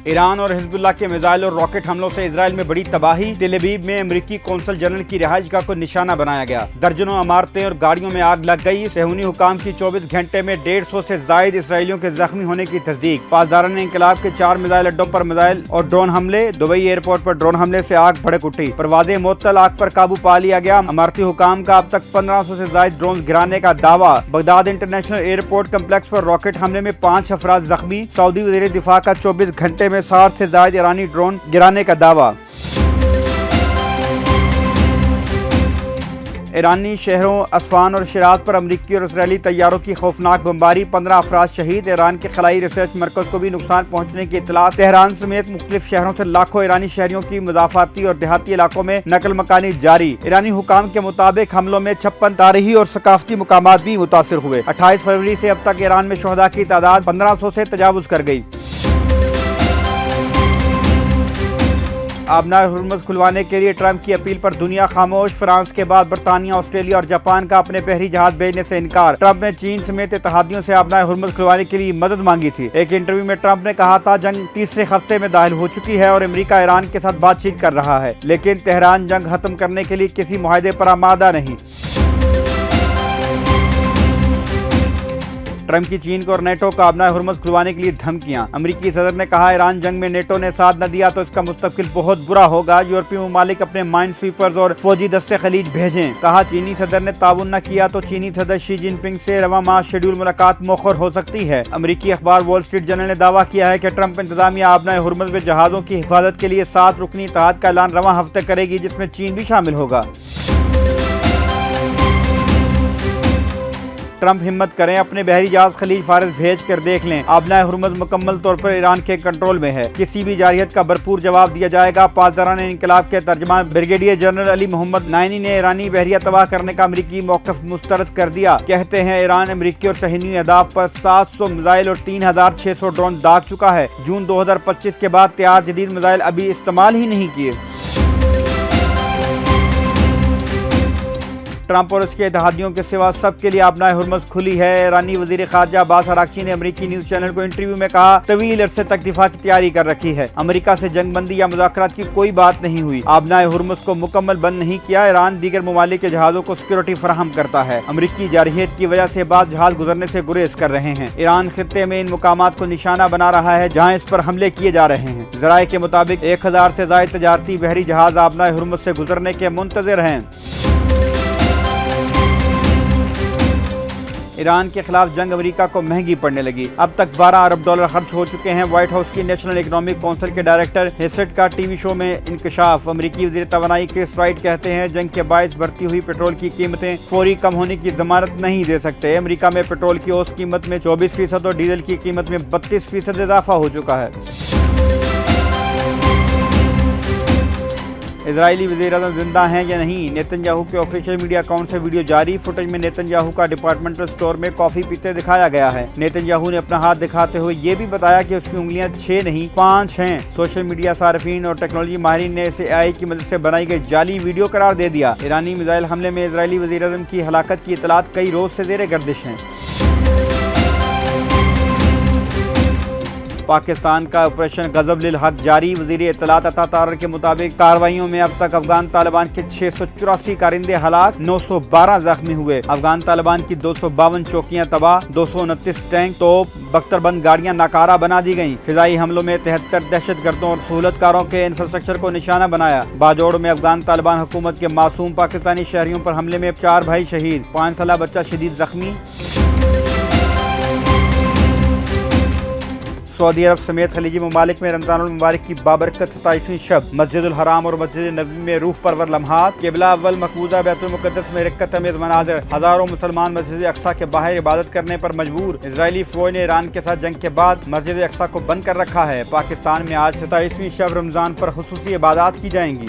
ایران اور حزب اللہ کے میزائل اور راکٹ حملوں سے اسرائیل میں بڑی تباہی، تل ابیب میں امریکی قونصل جنرل کی رہائش گاہ کو نشانہ بنایا گیا، درجنوں عمارتیں اور گاڑیوں میں آگ لگ گئی، صہیونی حکام کی 24 گھنٹے میں 150 سے زائد اسرائیلیوں کے زخمی ہونے کی تصدیق، پاسداران انقلاب کے 4 میزائل اڈوں پر میزائل اور ڈرون حملے، دبئی ایئرپورٹ پر ڈرون حملے سے آگ بھڑک اٹھی، پروازیں معطل، آگ پر قابو پا لیا گیا، اماراتی حکام کا اب تک 1500 سے زائد ڈرون گرانے کا دعویٰ، بغداد انٹرنیشنل ایئرپورٹ کمپلیکس پر راکٹ حملے میں 5 افراد زخمی، سعودی وزیر دفاع کا 24 گھنٹے میں 60 سے زائد ایرانی ڈرون گرانے کا دعویٰ۔ ایرانی شہروں اصفہان اور شیراز پر امریکی اور اسرائیلی طیاروں کی خوفناک بمباری، 15 افراد شہید، ایران کے خلائی ریسرچ مرکز کو بھی نقصان پہنچنے کی اطلاعات، تہران سمیت مختلف شہروں سے لاکھوں ایرانی شہریوں کی مضافاتی اور دیہاتی علاقوں میں نقل مکانی جاری، ایرانی حکام کے مطابق حملوں میں 56 تاریخی اور ثقافتی مقامات بھی متاثر ہوئے، 28 فروری سے اب تک ایران میں شہداء کی تعداد 1500 سے تجاوز کر گئی۔ آبنائے ہرمز کھلوانے کے لیے ٹرمپ کی اپیل پر دنیا خاموش، فرانس کے بعد برطانیہ، آسٹریلیا اور جاپان کا اپنے بحری جہاز بھیجنے سے انکار، ٹرمپ نے چین سمیت اتحادیوں سے آبنائے ہرمز کھلوانے کے لیے مدد مانگی تھی۔ ایک انٹرویو میں ٹرمپ نے کہا تھا جنگ تیسرے ہفتے میں داخل ہو چکی ہے اور امریکہ ایران کے ساتھ بات چیت کر رہا ہے، لیکن تہران جنگ ختم کرنے کے لیے کسی معاہدے پر آمادہ نہیں۔ ٹرمپ کی چین کو اور نیٹو کو آبنائے ہرمز کھلوانے کے لیے دھمکیاں، امریکی صدر نے کہا ایران جنگ میں نیٹو نے ساتھ نہ دیا تو اس کا مستقبل بہت برا ہوگا، یورپی ممالک اپنے مائن سویپرز اور فوجی دستے خلیج بھیجیں، کہا چینی صدر نے تعاون نہ کیا تو چینی صدر شی جن پنگ سے رواں ماہ شیڈول ملاقات مؤخر ہو سکتی ہے۔ امریکی اخبار وال اسٹریٹ جرنل نے دعویٰ کیا ہے کہ ٹرمپ انتظامیہ آبنائے ہرمز میں جہازوں کی حفاظت کے لیے 7 رکنی اتحاد کا اعلان رواں ہفتے کرے گی، جس میں چین بھی شامل ہوگا۔ ٹرمپ ہمت کریں، اپنے بحری جہاز خلیج فارس بھیج کر دیکھ لیں، آبنائے ہرمز مکمل طور پر ایران کے کنٹرول میں ہے، کسی بھی جارحیت کا بھرپور جواب دیا جائے گا۔ پاسداران انقلاب کے ترجمان بریگیڈیئر جنرل علی محمد نائنی نے ایرانی بحریہ تباہ کرنے کا امریکی موقف مسترد کر دیا، کہتے ہیں ایران امریکی اور صہیونی اہداف پر 700 میزائل اور 3600 ڈرون داغ چکا ہے، جون 2025 کے بعد تیار جدید میزائل ابھی استعمال ہی نہیں کیے۔ ٹرمپ اور اس کے اتحادیوں کے سوا سب کے لیے آبنائے ہرمز کھلی ہے۔ ایرانی وزیر خارجہ عباس اراغچی نے امریکی نیوز چینل کو انٹرویو میں کہا طویل عرصے تک دفاع کی تیاری کر رکھی ہے، امریکہ سے جنگ بندی یا مذاکرات کی کوئی بات نہیں ہوئی، آبنائے ہرمز کو مکمل بند نہیں کیا، ایران دیگر ممالک کے جہازوں کو سیکورٹی فراہم کرتا ہے، امریکی جارحیت کی وجہ سے بعض جہاز گزرنے سے گریز کر رہے ہیں، ایران خطے میں ان مقامات کو نشانہ بنا رہا ہے جہاں اس پر حملے کیے جا رہے ہیں، ذرائع کے مطابق 1000 سے زائد تجارتی بحری جہاز آبنائے ہرمز سے گزرنے کے منتظر ہیں۔ ایران کے خلاف جنگ امریکہ کو مہنگی پڑنے لگی، اب تک $12 ارب خرچ ہو چکے ہیں، وائٹ ہاؤس کی نیشنل اکنامک کونسل کے ڈائریکٹر ہیسٹ کا ٹی وی شو میں انکشاف، امریکی وزیر توانائی کرس رائٹ کہتے ہیں جنگ کے باعث بڑھتی ہوئی پیٹرول کی قیمتیں فوری کم ہونے کی ضمانت نہیں دے سکتے، امریکہ میں پیٹرول کی اوسط قیمت میں 24% اور ڈیزل کی قیمت میں 32% اضافہ ہو چکا ہے۔ اسرائیلی وزیر اعظم زندہ ہیں یا نہیں، نیتن یاہو کے آفیشیل میڈیا اکاؤنٹ سے ویڈیو جاری، فوٹیج میں نیتن یاہو کا ڈپارٹمنٹل سٹور میں کافی پیتے دکھایا گیا ہے، نیتن یاہو نے اپنا ہاتھ دکھاتے ہوئے یہ بھی بتایا کہ اس کی انگلیاں 6 نہیں 5 ہیں، سوشل میڈیا صارفین اور ٹیکنالوجی ماہرین نے اسے AI کی مدد سے بنائی گئی جعلی ویڈیو قرار دے دیا۔ ایرانی میزائل حملے میں اسرائیلی وزیر اعظم کی ہلاکت کی اطلاعات کئی روز سے زیر گردش ہیں۔ پاکستان کا آپریشن غضب للحق جاری، وزیر اطلاعات عطا طاہر کے مطابق کارروائیوں میں اب تک افغان طالبان کے 684 کارندے ہلاک، 912 زخمی ہوئے، افغان طالبان کی 252 چوکیاں تباہ، 229 ٹینک، توپ، بختر بند گاڑیاں ناکارہ بنا دی گئیں، فضائی حملوں میں 73 دہشت گردوں اور سہولت کاروں کے انفراسٹرکچر کو نشانہ بنایا، باجوڑ میں افغان طالبان حکومت کے معصوم پاکستانی شہریوں پر حملے میں 4 بھائی شہید، 5 سالہ بچہ شدید زخمی۔ سعودی عرب سمیت خلیجی ممالک میں رمضان المبارک کی بابرکت 27ویں شب، مسجد الحرام اور مسجد نبوی میں روح پرور لمحات، قبلہ اول مقبوضہ بیت المقدس میں رکعت امیز مناظر، ہزاروں مسلمان مسجد اقصی کے باہر عبادت کرنے پر مجبور، اسرائیلی فوج نے ایران کے ساتھ جنگ کے بعد مسجد اقصی کو بند کر رکھا ہے، پاکستان میں آج 27ویں شب رمضان پر خصوصی عبادات کی جائیں گی۔